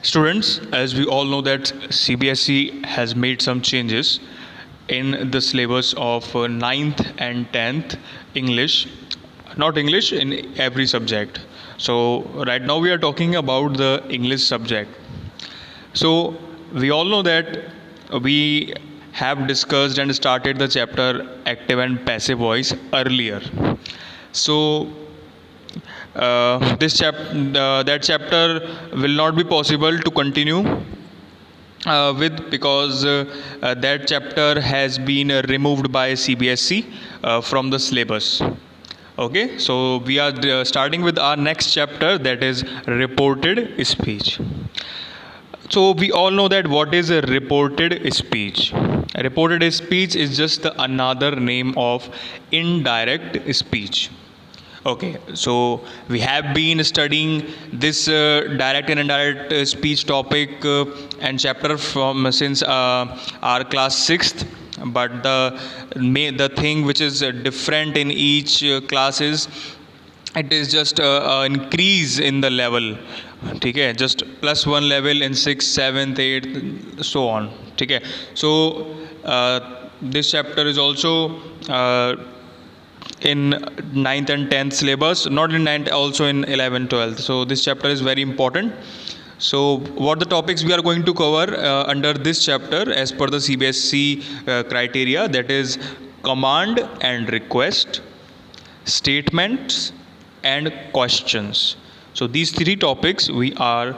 Students, as we all know that CBSE has made some changes in the syllabus of 9th and 10th English, not English, in every subject. So right now we are talking about the English subject. So we all know that we have discussed and started the chapter active and passive voice earlier. So that chapter will not be possible to continue with because that chapter has been removed by CBSE from the syllabus. Okay, so we are starting with our next chapter, that is reported speech. So we all know that what is a reported speech. A reported speech is just another name of indirect speech. Okay, so we have been studying this direct and indirect speech topic and chapter from since our class 6th, but the thing which is different in each class is it is just increase in the level. ठीक है, just +1 level in 6th 7th 8th so on. ठीक है, so this chapter is also in 9th and 10th syllabus, not in 9th, also in 11th 12th. So this chapter is very important. So what the topics we are going to cover under this chapter as per the CBSE criteria, that is command and request, statements and questions. So these three topics we are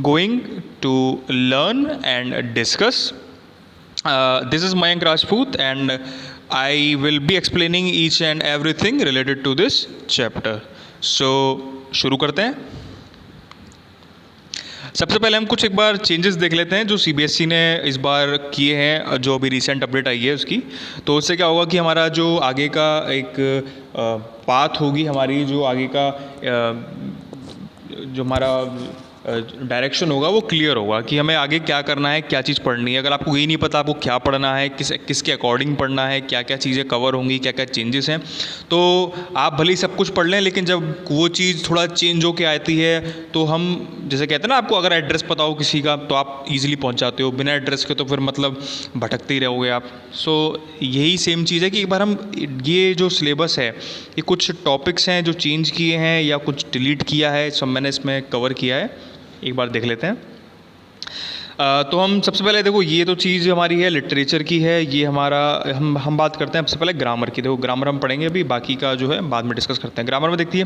going to learn and discuss. This is Mayank Rajput and I will be explaining each and everything related to this chapter. So शुरू करते हैं. सबसे पहले हम कुछ एक बार changes देख लेते हैं जो CBSE ने इस बार किए हैं, जो अभी रिसेंट अपडेट आई है उसकी. तो उससे क्या होगा कि हमारा जो आगे का एक पाथ होगी, हमारी जो आगे का जो हमारा डायरेक्शन होगा वो क्लियर होगा कि हमें आगे क्या करना है, क्या चीज़ पढ़नी है. अगर आपको यही नहीं पता आपको क्या पढ़ना है, किसके अकॉर्डिंग पढ़ना है, क्या क्या चीज़ें कवर होंगी, क्या क्या चेंजेस हैं, तो आप भले ही सब कुछ पढ़ लें, लेकिन जब वो चीज़ थोड़ा चेंज होके आती है तो हम जैसे कहते हैं ना, आपको अगर एड्रेस पता हो किसी का तो आप ईजिली पहुँच जाते हो, बिना एड्रेस के तो फिर मतलब भटकते ही रहोगे आप. सो यही सेम चीज़ है कि एक बार हम ये जो सिलेबस है, ये कुछ टॉपिक्स हैं जो चेंज किए हैं या कुछ डिलीट किया है, सब मैंने इसमें कवर किया है, एक बार देख लेते हैं. तो हम सबसे पहले देखो, ये तो चीज़ हमारी है लिटरेचर की है, ये हमारा हम बात करते हैं सबसे पहले ग्रामर की. देखो ग्रामर हम पढ़ेंगे अभी, बाकी का जो है बाद में डिस्कस करते हैं. ग्रामर में देखती है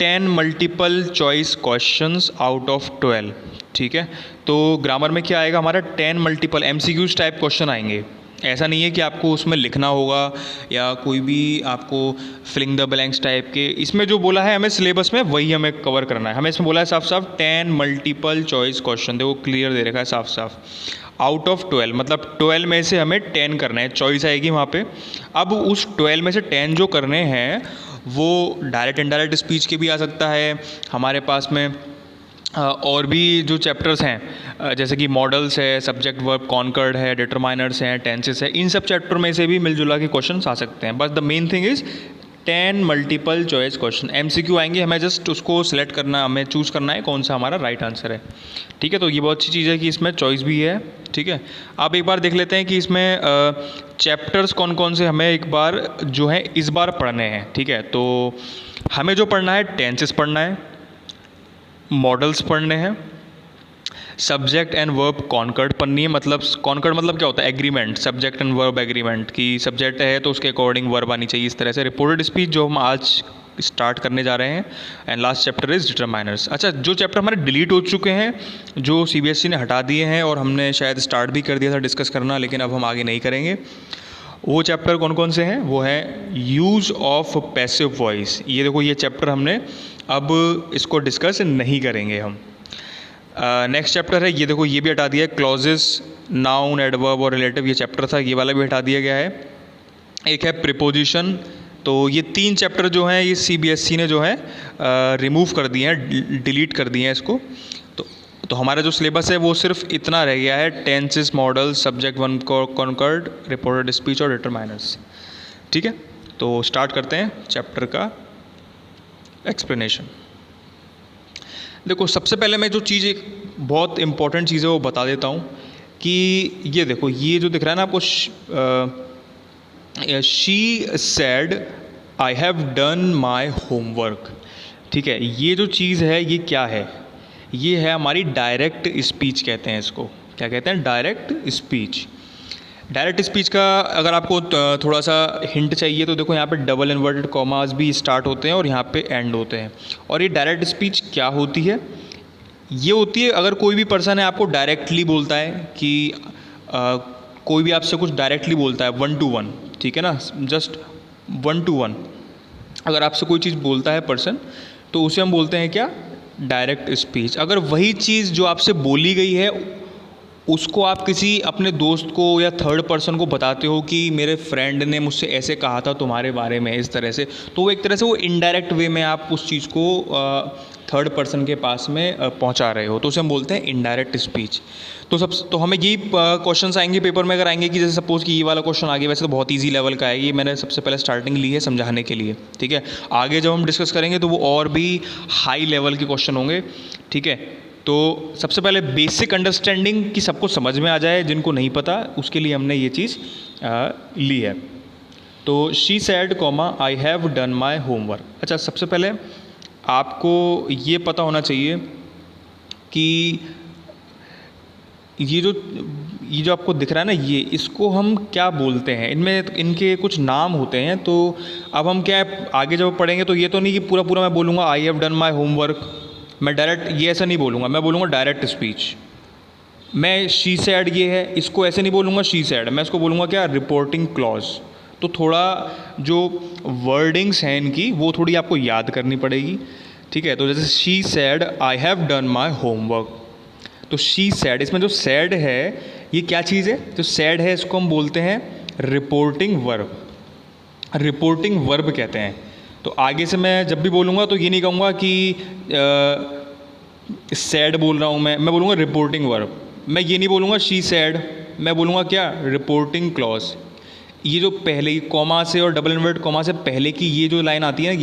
10 multiple choice questions out of 12. ठीक है, तो ग्रामर में क्या आएगा हमारा 10 मल्टीपल MCQs टाइप क्वेश्चन आएंगे. ऐसा नहीं है कि आपको उसमें लिखना होगा या कोई भी आपको फिलिंग द ब्लैंक्स टाइप के. इसमें जो बोला है हमें सिलेबस में वही हमें कवर करना है. हमें इसमें बोला है साफ साफ 10 मल्टीपल चॉइस क्वेश्चन, देखो क्लियर दे रखा है साफ साफ, आउट ऑफ 12, मतलब 12 में से हमें 10 करना है, चॉइस आएगी वहाँ पे. अब उस 12 में से 10 जो करने हैं वो डायरेक्ट इनडायरेक्ट स्पीच के भी आ सकता है. हमारे पास में और भी जो चैप्टर्स हैं जैसे कि मॉडल्स है, सब्जेक्ट वर्ब कॉन्कर्ड है, डिटरमाइनर्स हैं, टेंसेस है, इन सब चैप्टर में से भी मिलजुला के क्वेश्चन आ सकते हैं. बस the main thing is 10 multiple choice question. MCQ आएंगे, हमें जस्ट उसको सिलेक्ट करना, हमें चूज़ करना है कौन सा हमारा राइट आंसर है. ठीक है, तो ये बहुत अच्छी चीज़ है कि इसमें चॉइस भी है. ठीक है, आप एक बार देख लेते हैं कि इसमें चैप्टर्स कौन कौन से हमें एक बार जो है इस बार पढ़ने हैं. ठीक है, तो हमें जो पढ़ना है टेंसेस पढ़ना है, मॉडल्स पढ़ने हैं, सब्जेक्ट एंड वर्ब कॉन्कर्ड पढ़नी है. मतलब कॉन्कर्ड मतलब क्या होता है, agreement, subject and verb agreement, कि सब्जेक्ट है तो उसके अकॉर्डिंग वर्ब आनी चाहिए. इस तरह से रिपोर्टेड स्पीच जो हम आज स्टार्ट करने जा रहे हैं. And last chapter is determiners. अच्छा, जो चैप्टर हमारे डिलीट हो चुके हैं, जो CBSE ने हटा दिए हैं और हमने शायद स्टार्ट भी कर दिया था डिस्कस करना, लेकिन अब हम आगे नहीं करेंगे, वो चैप्टर कौन कौन से हैं, वो है यूज़ ऑफ पैसिव वॉइस. ये देखो, ये चैप्टर हमने अब इसको डिस्कस नहीं करेंगे हम. नेक्स्ट चैप्टर है, ये देखो, ये भी हटा दिया है, क्लॉजेस, नाउन, एडवर्ब और रिलेटिव, ये चैप्टर था, ये वाला भी हटा दिया गया है. एक है प्रीपोजिशन. तो ये 3 चैप्टर जो हैं ये CBSE ने जो है रिमूव कर दिए हैं, डिलीट कर दिए हैं इसको. तो हमारा जो सिलेबस है वो सिर्फ इतना रह गया है, tenses, modal, subject verb concord, reported speech और डिटरमाइनर्स. ठीक है, तो स्टार्ट करते हैं चैप्टर का एक्सप्लेनेशन. देखो, सबसे पहले मैं जो चीज़, एक बहुत इम्पोर्टेंट चीज़ है वो बता देता हूँ कि ये देखो, ये जो दिख रहा है ना आपको, she said I have done my homework. ठीक है, ये जो चीज़ है ये क्या है? ये है हमारी डायरेक्ट स्पीच कहते हैं इसको। क्या कहते हैं? Direct speech. डायरेक्ट स्पीच का अगर आपको थोड़ा सा हिंट चाहिए तो देखो, यहाँ पे डबल इन्वर्टेड कॉमास भी स्टार्ट होते हैं और यहाँ पे एंड होते हैं। और ये डायरेक्ट स्पीच क्या होती है? ये होती है अगर कोई भी पर्सन है आपको डायरेक्टली बोलता है कि कोई भी आपसे कुछ डायरेक्टली बोलता है, 1 to 1, ठीक है ना, जस्ट 1 to 1, अगर आपसे कोई चीज़ बोलता है पर्सन, तो उसे हम बोलते हैं क्या? Direct speech. अगर वही चीज़ जो आपसे बोली गई है उसको आप किसी अपने दोस्त को या थर्ड पर्सन को बताते हो कि मेरे फ्रेंड ने मुझसे ऐसे कहा था तुम्हारे बारे में, इस तरह से, तो वो एक तरह से वो इनडायरेक्ट वे में आप उस चीज़ को थर्ड पर्सन के पास में पहुंचा रहे हो, तो उसे हम बोलते हैं इनडायरेक्ट स्पीच। तो हमें यही क्वेश्चंस आएंगे पेपर में, अगर आएंगे कि जैसे सपोज कि ये वाला क्वेश्चन आ गया, वैसे तो बहुत ईजी लेवल का है, ये मैंने सबसे पहले स्टार्टिंग ली है समझाने के लिए, ठीक है। आगे जब हम डिस्कस करेंगे तो वो और भी हाई लेवल के क्वेश्चन होंगे, ठीक है। तो सबसे पहले बेसिक अंडरस्टैंडिंग कि सबको समझ में आ जाए, जिनको नहीं पता उसके लिए हमने ये चीज़ ली है। तो she said comma I have done my homework. अच्छा, सबसे पहले आपको ये पता होना चाहिए कि ये जो आपको दिख रहा है ना, ये इसको हम क्या बोलते हैं, इनमें इनके कुछ नाम होते हैं। तो अब हम क्या है, आगे जब पढ़ेंगे तो ये तो नहीं कि पूरा पूरा मैं बोलूँगा I have done my homework, मैं डायरेक्ट ये ऐसा नहीं बोलूँगा, मैं बोलूँगा डायरेक्ट स्पीच। मैं शी सैड ये है, इसको ऐसे नहीं बोलूँगा शी सैड, मैं इसको बोलूँगा क्या? Reporting clause. तो थोड़ा जो वर्डिंग्स हैं इनकी वो थोड़ी आपको याद करनी पड़ेगी, ठीक है। तो जैसे she said I have done my homework, तो शी सैड, इसमें जो सैड है ये क्या चीज़ है? जो सैड है इसको हम बोलते हैं रिपोर्टिंग वर्ब। रिपोर्टिंग वर्ब कहते हैं। तो आगे से मैं जब भी बोलूँगा तो ये नहीं कहूँगा कि सैड बोल रहा हूँ मैं बोलूँगा रिपोर्टिंग वर्ब। मैं ये नहीं बोलूँगा शी सैड, मैं बोलूँगा क्या? Reporting clause. ये जो पहले कॉमा से और डबल इन्वर्ट कॉमा से पहले की ये जो लाइन आती है ना,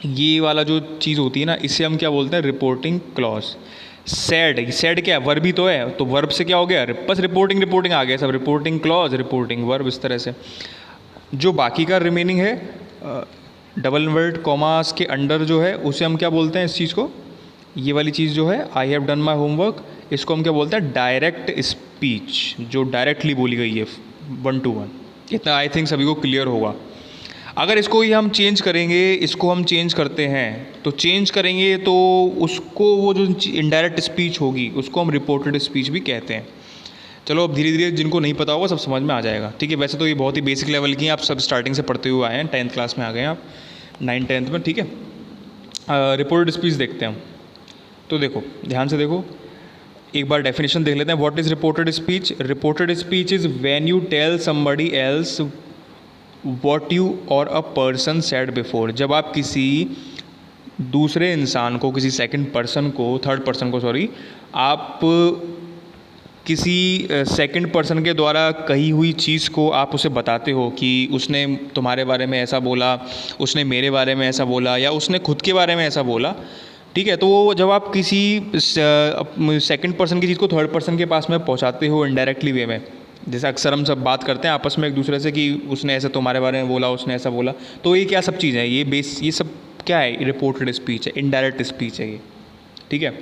ये वाला जो चीज़ होती है ना, इसे हम क्या बोलते हैं? Reporting clause. सैड, सैड क्या है? वर्ब ही तो है, तो वर्ब से क्या हो गया? बस रिपोर्टिंग आ गया सब, रिपोर्टिंग क्लॉज, रिपोर्टिंग वर्ब, इस तरह से। जो बाकी का रिमेनिंग है डबल इन्वर्ट कॉमास के अंडर जो है, उसे हम क्या बोलते हैं? इस चीज़ को, ये वाली चीज़ जो है I have done my homework, इसको हम क्या बोलते हैं? डायरेक्ट स्पीच, जो डायरेक्टली बोली गई है 1 to 1। इतना आई थिंक सभी को क्लियर होगा। अगर इसको ही हम चेंज करेंगे, इसको हम चेंज करते हैं, तो चेंज करेंगे तो उसको, वो जो इनडायरेक्ट स्पीच होगी उसको हम रिपोर्टेड स्पीच भी कहते हैं। चलो अब धीरे धीरे जिनको नहीं पता होगा सब समझ में आ जाएगा, ठीक है। वैसे तो ये बहुत ही बेसिक लेवल की हैं, आप सब स्टार्टिंग से पढ़ते हुए आए हैं, 10th क्लास में आ गए हैं आप, 9th-10th में, ठीक है। रिपोर्टेड स्पीच देखते हैं हम। तो देखो, ध्यान से देखो, एक बार डेफिनेशन देख लेते हैं। What is reported speech? Reported speech is when you tell somebody else what you और अ पर्सन सेड बिफोर। जब आप किसी दूसरे इंसान को, किसी सेकंड पर्सन को, थर्ड पर्सन को सॉरी, आप किसी सेकंड पर्सन के द्वारा कही हुई चीज़ को आप उसे बताते हो कि उसने तुम्हारे बारे में ऐसा बोला, उसने मेरे बारे में ऐसा बोला, या उसने खुद के बारे में ऐसा बोला, ठीक है। तो वो जब आप किसी सेकंड पर्सन की चीज़ को थर्ड पर्सन के पास में पहुंचाते हो इनडायरेक्टली वे में, जैसे अक्सर हम सब बात करते हैं आपस में एक दूसरे से कि उसने ऐसा तुम्हारे बारे में बोला, उसने ऐसा बोला, तो ये क्या सब चीज़ है? ये सब क्या है? रिपोर्टेड स्पीच है, इनडायरेक्ट स्पीच है ये, ठीक है।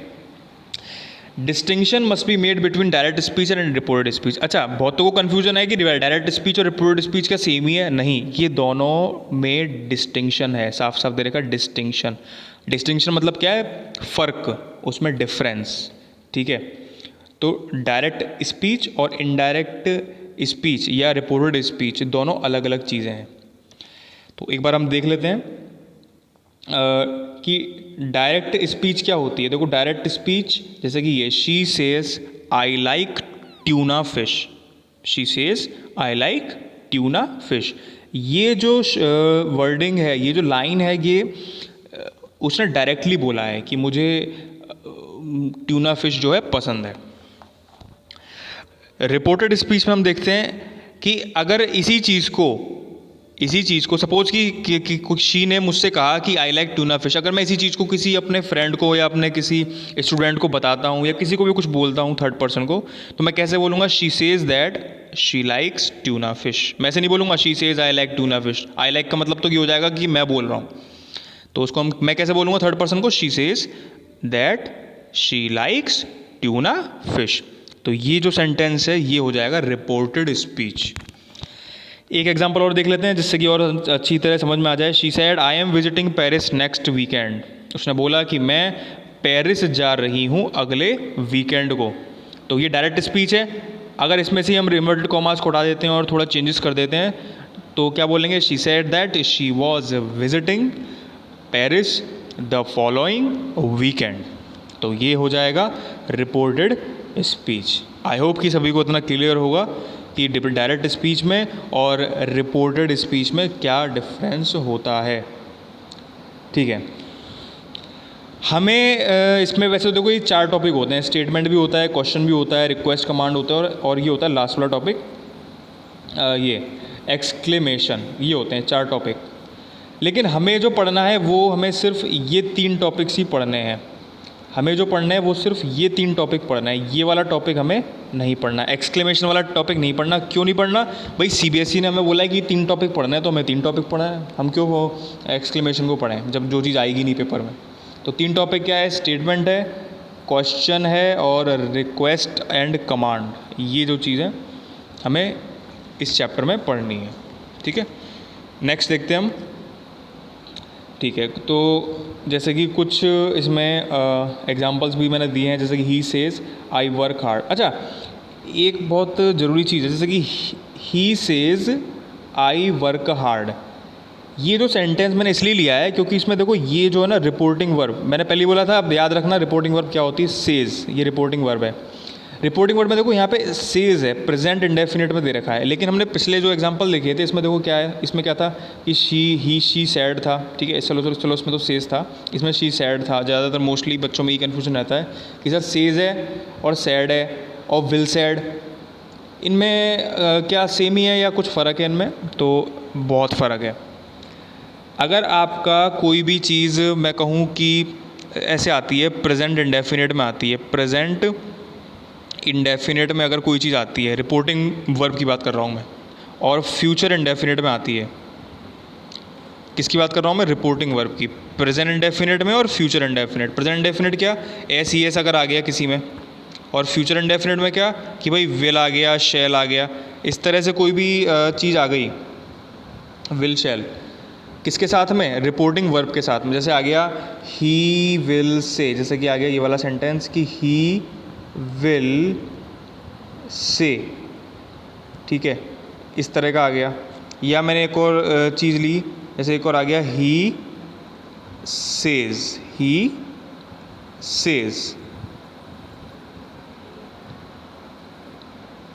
Distinction must be made between direct speech and reported speech. अच्छा, बहुतों को कन्फ्यूजन है कि डायरेक्ट स्पीच और रिपोर्टेड स्पीच का सेम ही है। नहीं, ये दोनों में डिस्टिंक्शन है, साफ साफ दे रखा डिस्टिंक्शन। डिस्टिंक्शन मतलब क्या है? फ़र्क, उसमें डिफरेंस, ठीक है। तो डायरेक्ट स्पीच और इनडायरेक्ट स्पीच या रिपोर्टेड स्पीच दोनों अलग अलग चीज़ें हैं। तो एक बार हम देख लेते हैं कि डायरेक्ट स्पीच क्या होती है। देखो, डायरेक्ट स्पीच जैसे कि ये, she says I like tuna fish, she says I like tuna fish. ये जो वर्डिंग है, ये जो लाइन है, ये उसने डायरेक्टली बोला है कि मुझे ट्यूना फिश जो है पसंद है। रिपोर्टेड स्पीच में हम देखते हैं कि अगर इसी चीज़ को इसी चीज़ को सपोज कि कुछ शी ने मुझसे कहा कि आई लाइक ट्यूना फिश, अगर मैं इसी चीज़ को किसी अपने फ्रेंड को या अपने किसी स्टूडेंट को बताता हूँ या किसी को भी कुछ बोलता हूँ थर्ड पर्सन को, तो मैं कैसे बोलूँगा? She says that she likes tuna fish. मैं ऐसे नहीं बोलूँगा she says I like tuna fish. I like का मतलब तो ये हो जाएगा कि मैं बोल रहा हूँ, तो उसको मैं कैसे बोलूँगा थर्ड पर्सन को? She says that she likes tuna fish. तो ये जो सेंटेंस है ये हो जाएगा रिपोर्टेड स्पीच। एक एग्जांपल और देख लेते हैं जिससे कि और अच्छी तरह समझ में आ जाए। She said I am visiting Paris next weekend. उसने बोला कि मैं पेरिस जा रही हूँ अगले वीकेंड को। तो ये डायरेक्ट स्पीच है। अगर इसमें से हम इन्वर्टेड कॉमास को हटा देते हैं और थोड़ा चेंजेस कर देते हैं तो क्या बोलेंगे? She said that she was visiting Paris the following weekend. तो ये हो जाएगा रिपोर्टेड स्पीच। आई होप कि सभी को इतना क्लियर होगा कि डायरेक्ट स्पीच में और रिपोर्टेड स्पीच में क्या डिफरेंस होता है। ठीक है, हमें इसमें वैसे देखो ये 4 टॉपिक होते हैं। स्टेटमेंट भी होता है, क्वेश्चन भी होता है, रिक्वेस्ट कमांड होता है और ये होता है लास्ट वाला टॉपिक ये एक्सक्लेमेशन। ये होते हैं 4 टॉपिक। लेकिन हमें जो पढ़ना है वो हमें सिर्फ ये 3 टॉपिक्स ही पढ़ने हैं। हमें जो पढ़ना है वो सिर्फ ये 3 टॉपिक पढ़ना है। ये वाला टॉपिक हमें नहीं पढ़ना, एक्सक्लेमेशन वाला टॉपिक नहीं पढ़ना। क्यों नहीं पढ़ना भाई? सीबीएसई ने हमें बोला है कि 3 टॉपिक पढ़ना है तो हमें 3 टॉपिक पढ़ना है। हम क्यों वो एक्सक्लेमेशन को पढ़ें जब जो चीज़ आएगी नहीं पेपर में? तो 3 टॉपिक क्या है? स्टेटमेंट है, क्वेश्चन है और रिक्वेस्ट एंड कमांड। ये जो चीज़ है हमें इस चैप्टर में पढ़नी है। ठीक है, नेक्स्ट देखते हैं हम। ठीक है, तो जैसे कि कुछ इसमें एग्जांपल्स भी मैंने दिए हैं, जैसे कि he says I work hard. अच्छा, एक बहुत ज़रूरी चीज़ है, जैसे कि he says I work hard. ये जो सेंटेंस मैंने इसलिए लिया है क्योंकि इसमें देखो ये जो है ना रिपोर्टिंग वर्ब, मैंने पहले बोला था, अब याद रखना रिपोर्टिंग वर्ब क्या होती है? सेज। ये रिपोर्टिंग वर्ब है। रिपोर्टिंग वर्ड में देखो यहाँ पे सेज है, प्रेजेंट इंडेफिनिट में दे रखा है। लेकिन हमने पिछले जो एग्जांपल देखे थे इसमें देखो क्या है, इसमें क्या था कि शी सैड था। ठीक है, चलो इसमें तो सेज था, इसमें शी सैड था। ज़्यादातर मोस्टली बच्चों में ये कन्फ्यूजन रहता है कि सर सेज है और सैड है और विल सैड, इनमें क्या सेम ही है या कुछ फ़र्क है इनमें? तो बहुत फ़र्क है। अगर आपका कोई भी चीज़ मैं कहूँ कि ऐसे आती है, प्रेजेंट इंडेफिनिट में आती है, प्रेजेंट इंडेफिनिट में अगर कोई चीज़ आती है, रिपोर्टिंग वर्ब की बात कर रहा हूँ मैं, और फ्यूचर इंडेफिनिट में आती है, किसकी बात कर रहा हूँ मैं? रिपोर्टिंग वर्ब की। प्रेजेंट इंडेफिनिट में और फ्यूचर इंडेफिनिट। प्रेजेंट इंडेफिनिट क्या? एस ई एस अगर आ गया किसी में, और फ्यूचर इंडेफिनिट में क्या कि भाई विल आ गया, शैल आ गया, इस तरह से कोई भी चीज़ आ गई, विल शैल, किसके साथ में? रिपोर्टिंग वर्ब के साथ में। जैसे आ गया ही विल से, जैसे कि आ गया ये वाला सेंटेंस कि ही विल से। ठीक है, इस तरह का आ गया। या मैंने एक और चीज़ ली, जैसे एक और आ गया ही सेज, ही सेज।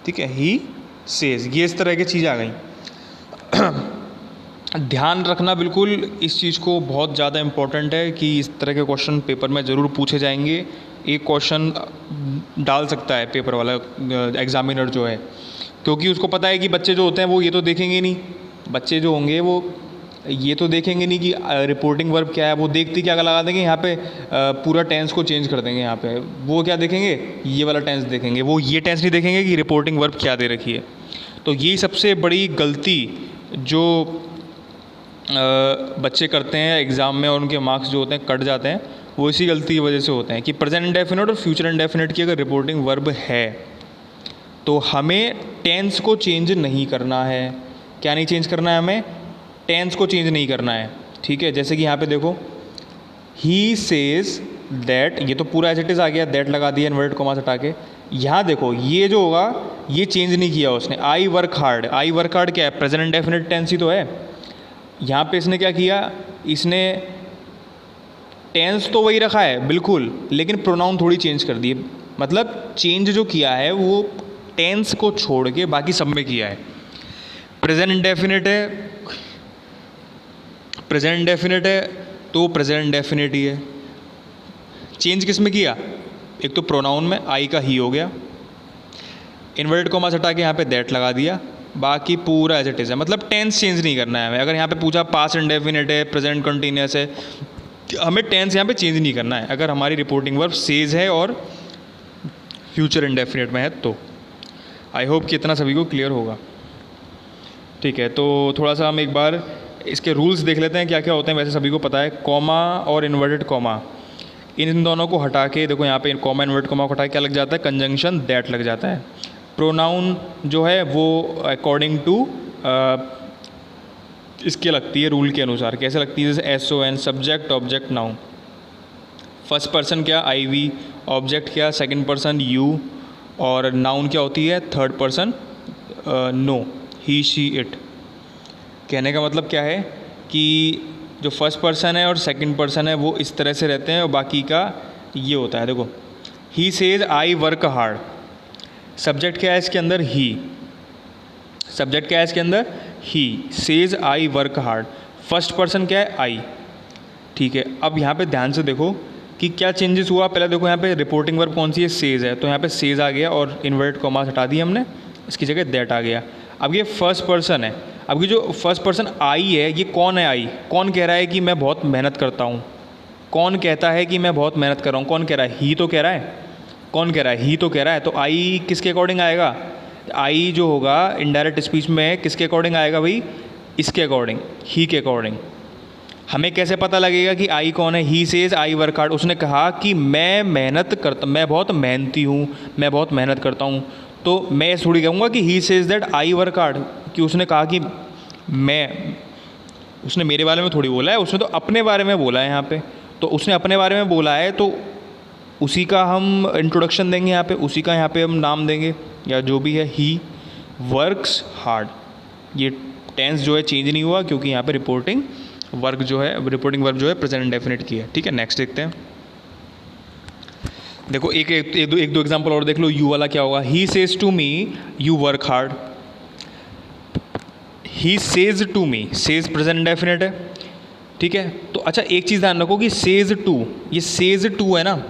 ठीक है, ही सेज, ये इस तरह की चीज़ आ गई। ध्यान रखना बिल्कुल इस चीज़ को, बहुत ज़्यादा इम्पोर्टेंट है कि इस तरह के क्वेश्चन पेपर में ज़रूर पूछे जाएंगे। एक क्वेश्चन डाल सकता है पेपर वाला एग्जामिनर जो है, क्योंकि उसको पता है कि बच्चे जो होते हैं वो ये तो देखेंगे नहीं, बच्चे जो होंगे वो ये तो देखेंगे नहीं कि रिपोर्टिंग वर्ब क्या है। वो देखते क्या लगा देंगे यहाँ पे, पूरा टेंस को चेंज कर देंगे। यहाँ पे वो क्या देखेंगे? ये वाला टेंस देखेंगे, वो ये टेंस नहीं देखेंगे कि रिपोर्टिंग वर्ब क्या दे रखी है। तो यही सबसे बड़ी गलती जो बच्चे करते हैं एग्ज़ाम में और उनके मार्क्स जो होते हैं कट जाते हैं, वो इसी गलती की वजह से होते हैं कि प्रेजेंट इंडेफिनिट और फ्यूचर इंडेफिनिट की अगर रिपोर्टिंग वर्ब है तो हमें टेंस को चेंज नहीं करना है। क्या नहीं चेंज करना है? हमें टेंस को चेंज नहीं करना है। ठीक है, जैसे कि यहाँ पे देखो ही सेज दैट, ये तो पूरा एज इट इज़ आ गया, दैट लगा दिया इन्वर्टेड कॉमा हटा के। यहाँ देखो ये जो होगा ये चेंज नहीं किया उसने, आई वर्क हार्ड। आई वर्क हार्ड क्या है? प्रेजेंट इंडेफिनिट टेंस ही तो है। यहाँ पे इसने क्या किया, इसने टेंस तो वही रखा है बिल्कुल, लेकिन प्रोनाउन थोड़ी चेंज कर दिए। मतलब चेंज जो किया है वो टेंस को छोड़ के बाकी सब में किया है। प्रेजेंट इंडेफिनिट है, प्रेजेंट इंडेफिनिट है तो प्रेजेंट इंडेफिनिट ही है। चेंज किस में किया? एक तो प्रोनाउन में, आई का ही हो गया, इन्वर्टेड कॉमा हटा के यहाँ पे दैट लगा दिया, बाकी पूरा एज इट इज़ है, मतलब टेंस चेंज नहीं करना है हमें। अगर यहाँ पे पूछा पास्ट इंडेफिनिट है, प्रेजेंट कंटिन्यूस है, हमें टेंस यहाँ पे चेंज नहीं करना है अगर हमारी रिपोर्टिंग वर्ब सेज है और फ्यूचर इंडेफिनिट में है तो। आई होप कि इतना सभी को क्लियर होगा। ठीक है, तो थोड़ा सा हम एक बार इसके रूल्स देख लेते हैं क्या क्या होते हैं। वैसे सभी को पता है, कॉमा और इन्वर्टेड कॉमा, इन दोनों को हटा के देखो यहाँ पे कॉमा इन्वर्टेड कॉमा को हटा के क्या लग जाता है, कंजंक्शन दैट लग जाता है। प्रोनाउन जो है वो अकॉर्डिंग टू इसके लगती है रूल के अनुसार। कैसे लगती है, जैसे SON, subject object noun. First person क्या IV, ऑब्जेक्ट क्या सेकंड पर्सन यू, और नाउन क्या होती है थर्ड पर्सन नो, ही शी इट। कहने का मतलब क्या है कि जो फर्स्ट पर्सन है और सेकंड पर्सन है वो इस तरह से रहते हैं और बाकी का ये होता है। देखो, he says I work hard, subject क्या है इसके अंदर, ही। सब्जेक्ट क्या है इसके अंदर, he says I work hard. First person क्या है, आई। ठीक है, अब यहाँ पे ध्यान से देखो कि क्या चेंजेस हुआ। पहले देखो यहाँ पे रिपोर्टिंग वर्ब कौन सी है, सेज है, तो यहाँ पे सेज आ गया और इन्वर्टेड कॉमा हटा दिया हमने, इसकी जगह दैट आ गया। अब ये फर्स्ट पर्सन है, अब ये जो फर्स्ट पर्सन आई है ये कौन है, आई। कौन कह रहा है कि मैं बहुत मेहनत करता हूँ, कौन कहता है कि मैं बहुत मेहनत कर रहा हूँ, कौन कह रहा है, ही तो कह रहा है। कौन कह रहा है, ही तो कह रहा है। तो आई किसके अकॉर्डिंग आएगा, आई जो होगा इनडायरेक्ट स्पीच में किसके अकॉर्डिंग आएगा भाई, इसके अकॉर्डिंग, ही के अकॉर्डिंग। हमें कैसे पता लगेगा कि आई कौन है, he says I work hard, उसने कहा कि मैं मेहनत करता, मैं बहुत मेहनती हूँ, मैं बहुत मेहनत करता हूँ। तो मैं थोड़ी कहूँगा कि he says that I work hard, कि उसने कहा कि मैं, उसने मेरे बारे में थोड़ी बोला है, उसने तो अपने बारे में बोला है यहाँ पे। तो उसने अपने बारे में बोला है तो उसी का हम इंट्रोडक्शन देंगे यहाँ पे, उसी का यहाँ पे हम नाम देंगे या जो भी है। ही वर्क्स हार्ड, ये टेंस जो है चेंज नहीं हुआ क्योंकि यहाँ पे रिपोर्टिंग वर्ब जो है प्रेजेंट इंडेफिनिट की है। ठीक है, नेक्स्ट देखते हैं। देखो एक दो एग्जांपल और देख लो। यू वाला क्या होगा, he says to me you work hard. He says to me, says present indefinite है। ठीक है, तो अच्छा एक चीज़ ध्यान रखो कि सेज टू, ये सेज टू है ना,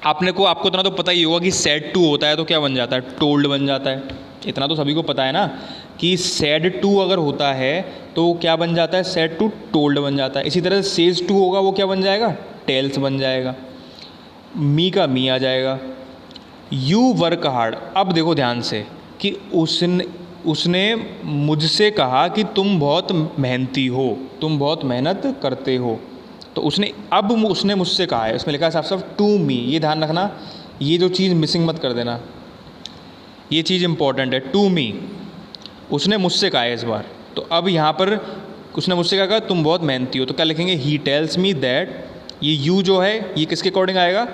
आपको इतना तो पता ही होगा कि सेड टू होता है तो क्या बन जाता है, टोल्ड बन जाता है। इतना तो सभी को पता है ना कि सेड टू अगर होता है तो क्या बन जाता है, सेड टू टोल्ड बन जाता है। इसी तरह से सेज टू होगा वो क्या बन जाएगा, टेल्स बन जाएगा। मी का मी आ जाएगा। यू वर्क हार्ड, अब देखो ध्यान से कि उसने मुझसे कहा कि तुम बहुत मेहनती हो, तुम बहुत मेहनत करते हो। तो उसने मुझसे कहा है, उसमें लिखा है साफ साफ टू मी। ये ध्यान रखना, ये जो चीज़ मिसिंग मत कर देना, ये चीज़ इंपॉर्टेंट है। टू मी, उसने मुझसे कहा है इस बार। तो अब यहाँ पर उसने मुझसे कहा तुम बहुत मेहनती हो, तो क्या लिखेंगे, ही टेल्स मी दैट। ये यू जो है ये किसके अकॉर्डिंग आएगा,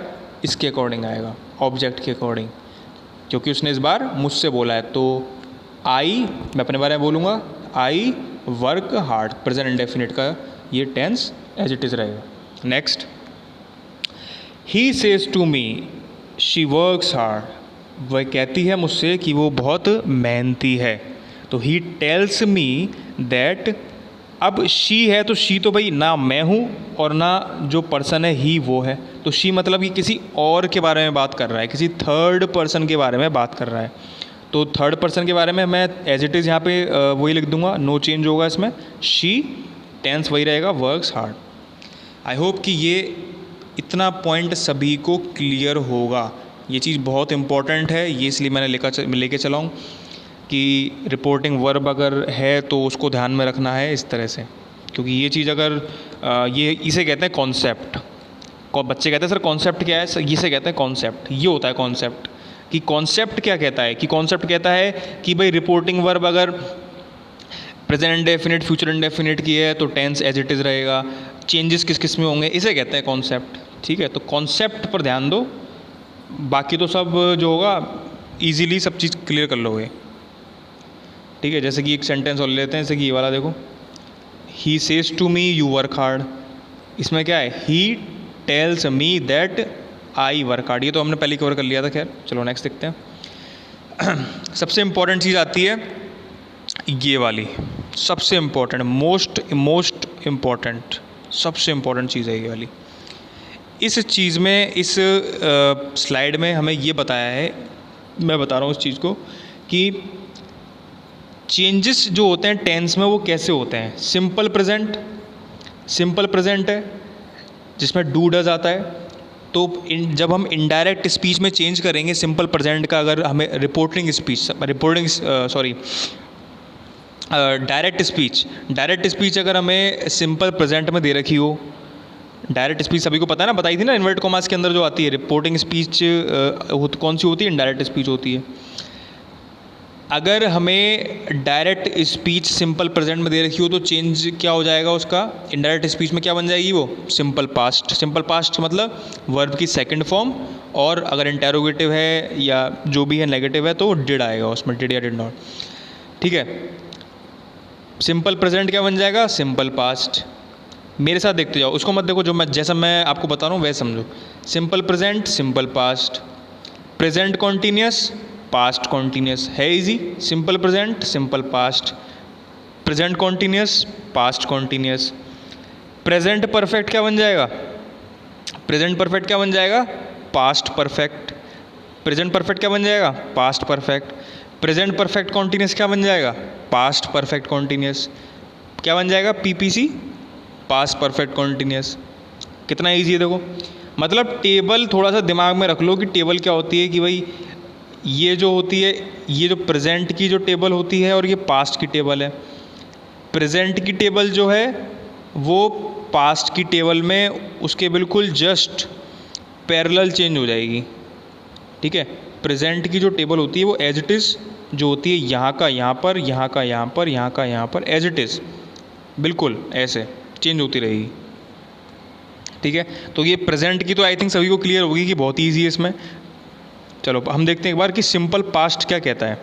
इसके अकॉर्डिंग आएगा, ऑब्जेक्ट के अकॉर्डिंग, क्योंकि उसने इस बार मुझसे बोला है। तो आई, मैं अपने बारे में बोलूँगा, I work hard, present indefinite का ये टेंस एज इट इज़ रहेगा। Next, he says to me she works hard, वह कहती है मुझसे कि वो बहुत मेहनती है। तो ही टेल्स मी दैट, अब शी है तो शी तो भाई ना मैं हूँ और ना जो पर्सन है ही वो है, तो शी मतलब कि किसी और के बारे में बात कर रहा है, किसी थर्ड पर्सन के बारे में बात कर रहा है। तो थर्ड पर्सन के बारे में मैं एज इट इज़ यहाँ पे वही लिख दूंगा, नो चेंज होगा इसमें, शी, टेंस वही रहेगा, वर्क्स हार्ड। आई होप कि ये इतना पॉइंट सभी को क्लियर होगा। ये चीज़ बहुत इंपॉर्टेंट है, ये इसलिए मैंने लेके चला हूँ कि रिपोर्टिंग वर्ब अगर है तो उसको ध्यान में रखना है इस तरह से, क्योंकि ये चीज़ अगर ये इसे कहते हैं कॉन्सेप्ट। बच्चे कहते हैं सर कॉन्सेप्ट क्या है, सर इसे कहते हैं कॉन्सेप्ट। ये होता है कॉन्सेप्ट, कि कॉन्सेप्ट क्या कहता है, कि कॉन्सेप्ट कहता है कि भाई रिपोर्टिंग वर्ब अगर प्रेजेंट इंडेफिनिट फ्यूचर इंडेफिनिट की है तो टेंस एज इट इज़ रहेगा, चेंजेस किस किस में होंगे, इसे कहते हैं कॉन्सेप्ट। ठीक है, तो कॉन्सेप्ट पर ध्यान दो, बाकी तो सब जो होगा ईजीली सब चीज़ क्लियर कर लोगे। ठीक है, जैसे कि एक सेंटेंस और लेते हैं, जैसे कि ये वाला देखो, he says to me you work hard. इसमें क्या है, he tells me that I work hard. ये तो हमने पहले कवर कर लिया था, खैर चलो नेक्स्ट देखते हैं। सबसे इम्पॉर्टेंट चीज़ आती है ये वाली, सबसे इम्पॉर्टेंट, मोस्ट इम्पॉर्टेंट, सबसे इम्पॉर्टेंट चीज़ है ये वाली। इस चीज़ में, इस स्लाइड में हमें ये बताया है, मैं बता रहा हूँ इस चीज़ को, कि चेंजेस जो होते हैं टेंस में वो कैसे होते हैं? सिंपल प्रेजेंट है जिसमें डू डज आता है। तो जब हम इनडायरेक्ट स्पीच में चेंज करेंगे सिंपल प्रेजेंट का, अगर हमें डायरेक्ट स्पीच अगर हमें सिंपल प्रेजेंट में दे रखी हो, डायरेक्ट स्पीच सभी को पता है ना, बताई थी ना इन्वर्ट कॉमास के अंदर जो आती है। रिपोर्टिंग स्पीच कौन सी होती है? इनडायरेक्ट स्पीच होती है। अगर हमें डायरेक्ट स्पीच सिंपल प्रेजेंट में दे रखी हो तो चेंज क्या हो जाएगा उसका? इनडायरेक्ट स्पीच में क्या बन जाएगी वो? सिंपल पास्ट मतलब वर्ब की सेकंड फॉर्म, और अगर इंटेरोगेटिव है या जो भी है नेगेटिव है तो डिड आएगा उसमें, डिड या डिड नॉट। ठीक है, सिंपल प्रेजेंट क्या बन जाएगा? Simple past. मेरे साथ देखते जाओ, उसको मत देखो, जैसा मैं आपको बता रहा हूँ वैसे समझो। Simple present simple past, present continuous past continuous है easy. Simple present simple past, present continuous past continuous. Present perfect क्या बन जाएगा? प्रेजेंट परफेक्ट क्या बन जाएगा? Past perfect. प्रेजेंट परफेक्ट क्या बन जाएगा? Past perfect. Present perfect continuous क्या बन जाएगा? Past perfect continuous. क्या बन जाएगा? PPC, past perfect continuous. कितना ईजी है देखो। मतलब टेबल थोड़ा सा दिमाग में रख लो कि टेबल क्या होती है, कि भाई ये जो होती है, ये जो प्रेजेंट की जो टेबल होती है और ये पास्ट की टेबल है। प्रेजेंट की टेबल जो है वो पास्ट की टेबल में उसके बिल्कुल जस्ट पैरेलल चेंज हो जाएगी। ठीक है, प्रेजेंट की जो टेबल होती है वो एज इट इज़ जो होती है, यहाँ का यहाँ पर, यहाँ का यहाँ पर, यहाँ का यहाँ पर, एज इट इज़ बिल्कुल ऐसे चेंज होती रहेगी। ठीक है, तो ये प्रेजेंट की तो आई थिंक सभी को क्लियर होगी कि बहुत ईजी है इसमें। चलो हम देखते हैं एक बार कि सिंपल पास्ट क्या कहता है।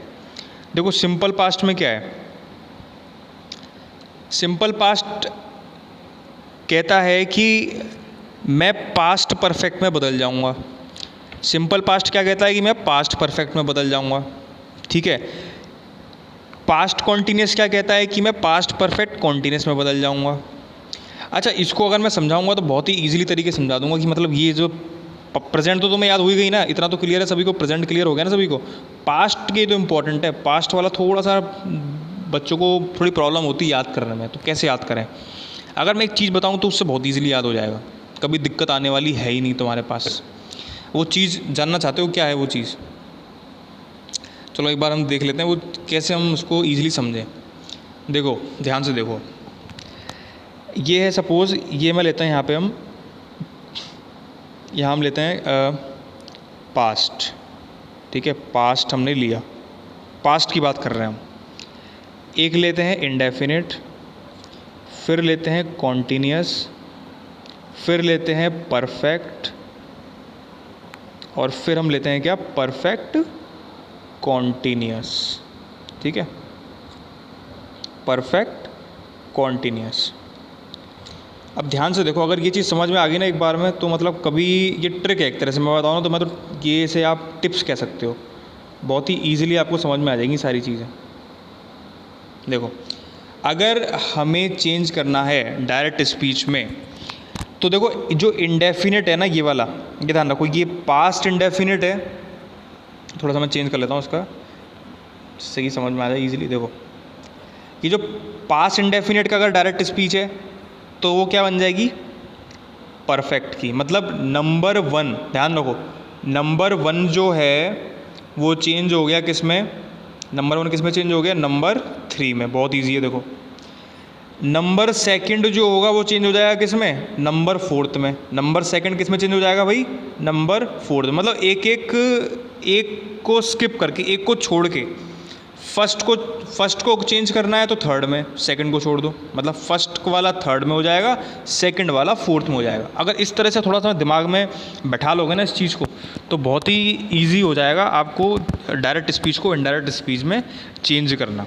देखो सिंपल पास्ट में क्या है? सिंपल पास्ट कहता है कि मैं पास्ट परफेक्ट में बदल जाऊंगा। सिंपल पास्ट क्या कहता है? कि मैं पास्ट परफेक्ट में बदल जाऊंगा। ठीक है, पास्ट कॉन्टीन्यूस क्या कहता है? कि मैं पास्ट परफेक्ट कॉन्टीन्यूस में बदल जाऊंगा। अच्छा, इसको अगर मैं समझाऊंगा तो बहुत ही ईजिली तरीके से समझा दूंगा कि मतलब ये जो प्रेजेंट तो तुम्हें याद हो ही गई ना, इतना तो क्लियर है सभी को, प्रेजेंट क्लियर हो गया ना सभी को। पास्ट के तो इम्पोर्टेंट है, पास्ट वाला थोड़ा सा बच्चों को थोड़ी प्रॉब्लम होती है याद करने में, तो कैसे याद करें? अगर मैं एक चीज़ बताऊं तो उससे बहुत ईजिली याद हो जाएगा, कभी दिक्कत आने वाली है ही नहीं तुम्हारे पास। वो चीज़ जानना चाहते हो क्या है वो चीज़? चलो एक बार हम देख लेते हैं वो कैसे हम उसको ईजिली समझें। देखो ध्यान से देखो, ये है सपोज़, ये मैं लेता हूँ यहाँ पे हम लेते हैं पास्ट। ठीक है, पास्ट हमने लिया, पास्ट की बात कर रहे हैं हम। एक लेते हैं इंडेफिनिट, फिर लेते हैं कॉन्टीन्यूअस, फिर लेते हैं परफेक्ट, और फिर हम लेते हैं क्या? Perfect continuous. ठीक है, परफेक्ट कॉन्टीन्यूअस। अब ध्यान से देखो, अगर ये चीज़ समझ में आ गई ना एक बार में, तो मतलब कभी ये ट्रिक है एक तरह से मैं बताऊँ ना, तो मैं तो ये से आप टिप्स कह सकते हो, बहुत ही ईजिली आपको समझ में आ जाएंगी सारी चीज़ें। देखो अगर हमें चेंज करना है डायरेक्ट स्पीच में, तो देखो जो इंडेफिनिट है ना ये वाला, ये ध्यान रखो, ये पास्ट इंडेफिनिट है। थोड़ा सा मैं चेंज कर लेता हूँ इसका, जिससे कि समझ में आ जाए ईजिली। देखो ये जो पास्ट इंडेफिनिट का अगर डायरेक्ट स्पीच है तो वो क्या बन जाएगी? परफेक्ट की। मतलब नंबर 1, ध्यान रखो, नंबर 1 जो है वो चेंज हो गया किस में? नंबर 1 किस में चेंज हो गया? नंबर 3 में। बहुत इजी है देखो। नंबर सेकंड जो होगा वो चेंज हो जाएगा किस में? नंबर 4 में। नंबर सेकंड किस में चेंज हो जाएगा भाई? नंबर 4 में। मतलब एक को स्किप करके, एक को छोड़ के, फर्स्ट को चेंज करना है तो थर्ड में, सेकंड को छोड़ दो। मतलब फर्स्ट वाला थर्ड में हो जाएगा, सेकंड वाला फोर्थ में हो जाएगा। अगर इस तरह से थोड़ा सा दिमाग में बैठा लोगे ना इस चीज़ को, तो बहुत ही ईजी हो जाएगा आपको डायरेक्ट स्पीच को इनडायरेक्ट स्पीच में चेंज करना।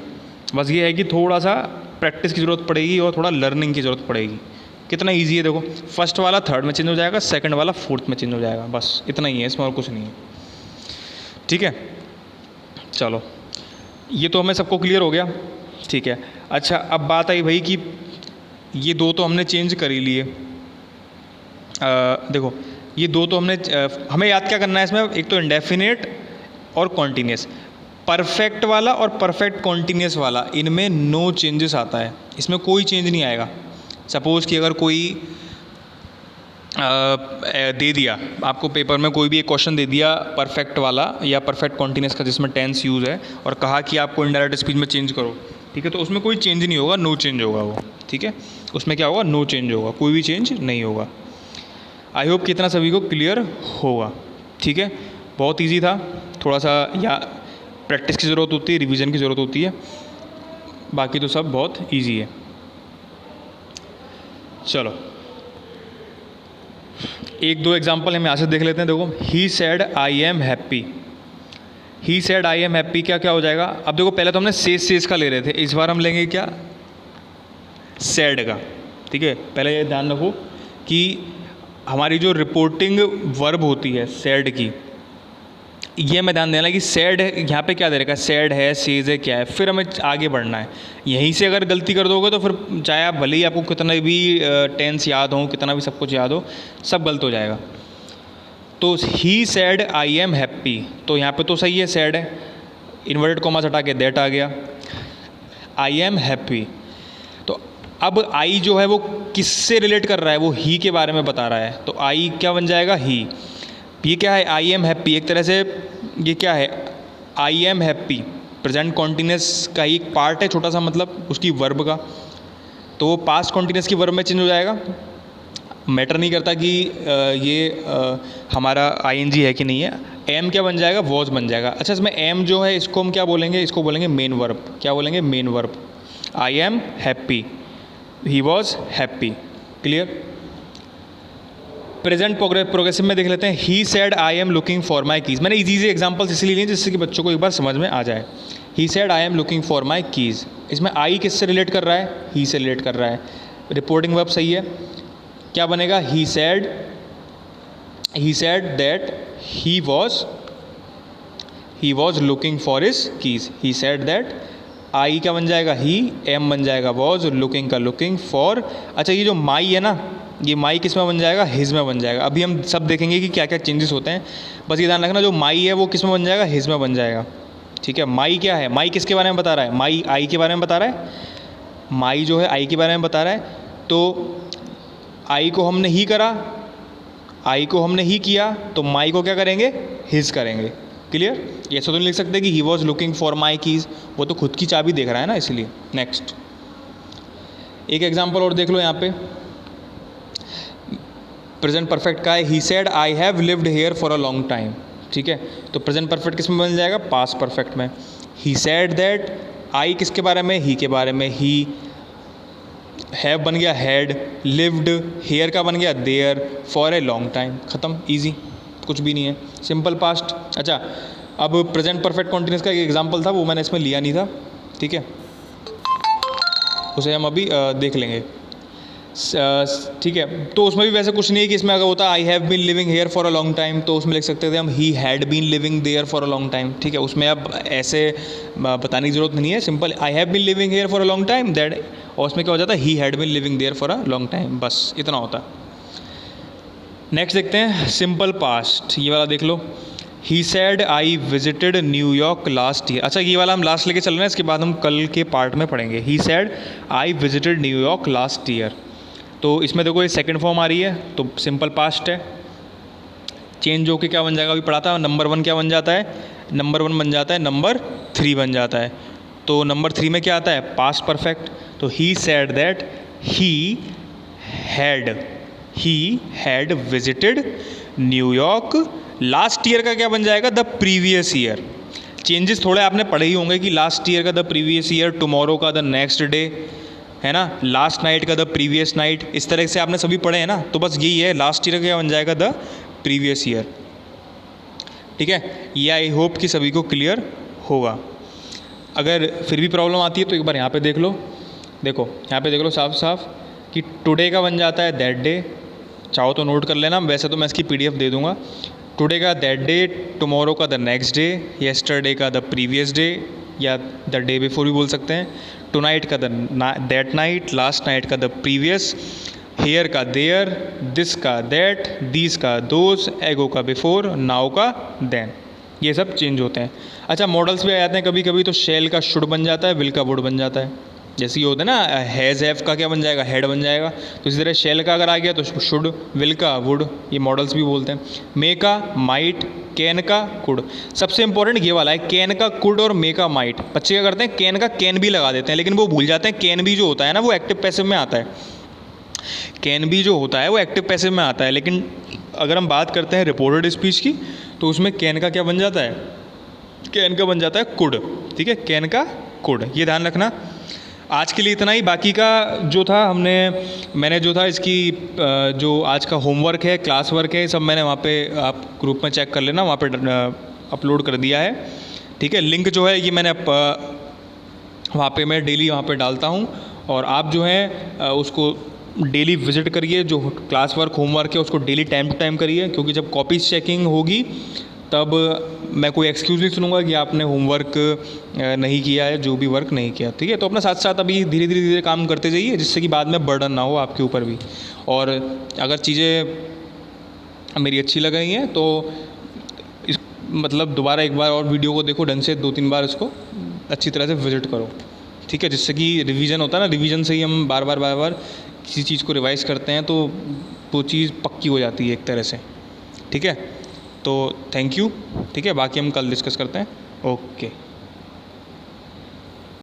बस ये है कि थोड़ा सा प्रैक्टिस की ज़रूरत पड़ेगी और थोड़ा लर्निंग की ज़रूरत पड़ेगी। कितना ईजी है देखो, फर्स्ट वाला थर्ड में चेंज हो जाएगा, सेकंड वाला फोर्थ में चेंज हो जाएगा। बस इतना ही है, इसमें और कुछ नहीं है। ठीक है, चलो ये तो हमें सबको क्लियर हो गया। ठीक है, अच्छा अब बात आई भाई कि ये दो तो हमने चेंज कर ही लिए। देखो ये दो तो हमने हमें याद क्या करना है इसमें? एक तो इंडेफिनिट और कॉन्टीन्यूस। परफेक्ट वाला और परफेक्ट कॉन्टीन्यूस वाला, इनमें नो चेंजेस आता है, इसमें कोई चेंज नहीं आएगा। सपोज़ कि अगर कोई दे दिया आपको पेपर में, कोई भी एक क्वेश्चन दे दिया परफेक्ट वाला या परफेक्ट कॉन्टीन्यूस का जिसमें टेंस यूज़ है, और कहा कि आपको इनडायरेक्ट स्पीच में चेंज करो, ठीक है, तो उसमें कोई चेंज नहीं होगा, नो चेंज होगा वो, ठीक है, उसमें क्या होगा, नो चेंज होगा, कोई भी चेंज नहीं होगा। आई होप कितना सभी को क्लियर होगा, ठीक है। बहुत ईजी था, थोड़ा सा या प्रैक्टिस की ज़रूरत होती है, रिवीजन की ज़रूरत होती है, बाकी तो सब बहुत ईजी है। चलो एक दो एग्जाम्पल हम यहाँ से देख लेते हैं। देखो, ही said I am happy, he said I am happy क्या क्या हो जाएगा। अब देखो पहले तो हमने सेज का ले रहे थे, इस बार हम लेंगे क्या, सेड का, ठीक है। पहले ये ध्यान रखो कि हमारी जो रिपोर्टिंग वर्ब होती है सेड की, ये मैं ध्यान देना कि सेड यहाँ पे क्या दे रखा है, सेड है, सेज है, क्या है, फिर हमें आगे बढ़ना है। यहीं से अगर गलती कर दोगे तो फिर चाहे आप भले ही आपको कितना भी टेंस याद हो, कितना भी सब कुछ याद हो, सब गलत हो जाएगा। तो ही सेड आई एम हैप्पी, तो यहाँ पे तो सही है, सेड है, इन्वर्टेड कॉमास हटा के दैट आ गया, आई एम हैप्पी। तो अब आई जो है वो किससे रिलेट कर रहा है, वो ही के बारे में बता रहा है, तो आई क्या बन जाएगा, ही। ये क्या है, आई एम हैप्पी, एक तरह से ये क्या है, I am happy present continuous का एक पार्ट है, छोटा सा मतलब उसकी वर्ब का, तो वो पास्ट कॉन्टीन्यूस की वर्ब में चेंज हो जाएगा। मैटर नहीं करता कि ये हमारा आईएनजी है कि नहीं है, एम क्या बन जाएगा, वॉज बन जाएगा। अच्छा, इसमें एम जो है इसको हम क्या बोलेंगे, इसको बोलेंगे मेन वर्ब। क्या बोलेंगे, main verb. I am happy, he was happy, clear. Present progressive में देख लेते हैं, ही said I am looking for my keys. मैंने इजी एग्जाम्पल्स इसलिए लिए जिससे कि बच्चों को एक बार समझ में आ जाए। ही said I am looking for my keys, इसमें आई किससे रिलेट कर रहा है, ही से रिलेट कर रहा है, रिपोर्टिंग वर्ब सही है। क्या बनेगा, he said that he was looking for his keys, he said that, I क्या बन जाएगा, ही, एम बन जाएगा वॉज, लुकिंग का लुकिंग, फॉर। अच्छा, ये जो माई है ना, ये माई किस में बन जाएगा, हिज में बन जाएगा। अभी हम सब देखेंगे कि क्या क्या चेंजेस होते हैं, बस ये ध्यान रखना, जो माई है वो किस में बन जाएगा, हिज में बन जाएगा, ठीक है। माई क्या है, माई किसके बारे में बता रहा है, माई आई के बारे में बता रहा है, माई जो है आई के बारे में बता रहा है, तो आई को हमने ही करा, आई को हमने ही किया, तो माई को क्या करेंगे, हिज करेंगे, क्लियर। ऐसा तो नहीं लिख सकते कि ही was looking for my keys, वो तो खुद की चाबी देख रहा है ना, इसलिए। नेक्स्ट एक एग्जाम्पल और देख लो यहाँ पे, प्रेजेंट परफेक्ट का है, ही said I have lived hair for a long time, ठीक है। तो प्रेजेंट परफेक्ट किस में बन जाएगा, पास्ट परफेक्ट में। ही सेड दैट, आई किसके बारे में, ही के बारे में, ही, हैव बन गया हैड, लिव्ड, हेयर का बन गया there, for a long time, ख़त्म, ईजी, कुछ भी नहीं है, सिंपल पास्ट। अच्छा, अब प्रेजेंट परफेक्ट कॉन्टिन्यूस का एक एग्जांपल था, वो मैंने इसमें लिया नहीं था, ठीक है, उसे हम अभी देख लेंगे, ठीक है। तो उसमें भी वैसे कुछ नहीं है कि इसमें अगर होता I have been living here for a long time, तो उसमें लिख सकते थे हम he had been living there for a long time, ठीक है। उसमें अब ऐसे बताने की ज़रूरत नहीं है, simple I have been living here for a long time that, और उसमें क्या हो जाता है, he had been living there for a long time, बस इतना होता। नेक्स्ट देखते हैं सिंपल पास्ट, ये वाला देख लो, he said I visited New York last year. अच्छा, ये वाला हम लास्ट लेके चल रहे हैं, इसके बाद हम कल के पार्ट में पढ़ेंगे। ही said I visited New York last year, तो इसमें देखो ये सेकंड फॉर्म आ रही है, तो सिंपल पास्ट है, चेंज होके क्या बन जाएगा, अभी पढ़ा था, नंबर 1 क्या बन जाता है, नंबर 1 बन जाता है नंबर 3 बन जाता है। तो नंबर 3 में क्या आता है, पास्ट परफेक्ट, तो ही said that he had visited New York last year का क्या बन जाएगा, द प्रीवियस ईयर। चेंजेस थोड़े आपने पढ़े ही होंगे कि लास्ट ईयर का द प्रीवियस ईयर, टुमारो का द नेक्स्ट डे, है ना, लास्ट नाइट का द प्रीवियस नाइट, इस तरह से आपने सभी पढ़े हैं ना, तो बस यही है, लास्ट ईयर का क्या बन जाएगा, द प्रीवियस ईयर, ठीक है। ये आई होप कि सभी को क्लियर होगा। अगर फिर भी प्रॉब्लम आती है तो एक बार यहाँ पे देख लो, देखो यहाँ पे देख लो साफ साफ कि टुडे का बन जाता है दैट डे, चाहो तो नोट कर लेना, वैसे तो मैं इसकी PDF दे दूँगा। टुडे का दैट डे, टुमारो का द नेक्स्ट डे, येस्टरडे का द प्रीवियस डे या द डे बिफोर भी बोल सकते हैं, टुनाइट का दैट नाइट, लास्ट नाइट का द प्रीवियस, हेयर का देयर, दिस का दैट, दीज का दोज, एगो का बिफोर, नाउ का देन, ये सब चेंज होते हैं। अच्छा, मॉडल्स भी आ जाते हैं कभी कभी, तो शेल का शुड बन जाता है, विल का वुड बन जाता है। जैसे ये होता है ना, हैज़ हैव का क्या बन जाएगा, हेड बन जाएगा। तो इसी तरह शेल का अगर आ गया तो शुड, विल का वुड, ये मॉडल्स भी बोलते हैं। मे का माइट, कैन का कुड। सबसे इंपॉर्टेंट ये वाला है, कैन का कुड और मे का माइट। बच्चे क्या करते हैं, कैन का कैन भी लगा देते हैं, लेकिन वो भूल जाते हैं कैन भी जो होता है ना वो एक्टिव पैसिव में आता है। कैन भी जो होता है वो एक्टिव पैसिव में आता है, लेकिन अगर हम बात करते हैं रिपोर्टेड स्पीच की, तो उसमें कैन का क्या बन जाता है, कैन का बन जाता है कुड। ठीक है, कैन का कुड, ये ध्यान रखना। आज के लिए इतना ही। बाकी का जो था मैंने जो था इसकी जो आज का होमवर्क है, क्लास वर्क है, सब मैंने वहाँ पे, आप ग्रुप में चेक कर लेना, वहाँ पे अपलोड कर दिया है। ठीक है, लिंक जो है ये मैंने वहाँ पे मैं डेली वहाँ पे डालता हूँ, और आप जो है उसको डेली विज़िट करिए। जो क्लास वर्क होमवर्क है उसको डेली टाइम टू टाइम करिए, क्योंकि जब कॉपीज़ चेकिंग होगी तब मैं कोई एक्सक्यूज़ नहीं सुनूंगा कि आपने होमवर्क नहीं किया है, जो भी वर्क नहीं किया। ठीक है, तो अपना साथ साथ अभी धीरे धीरे काम करते जाइए, जिससे कि बाद में बर्डन ना हो आपके ऊपर भी। और अगर चीज़ें मेरी अच्छी लग रही हैं तो इस मतलब दोबारा एक बार और वीडियो को देखो ढंग से, 2-3 बार इसको अच्छी तरह से विज़िट करो। ठीक है, जिससे कि रिवीजन होता है ना, रिवीजन से ही हम बार बार किसी चीज़ को रिवाइज़ करते हैं, तो वो चीज़ पक्की हो जाती है एक तरह से। ठीक है, तो थैंक यू। ठीक है, बाकी हम कल डिस्कस करते हैं। ओके।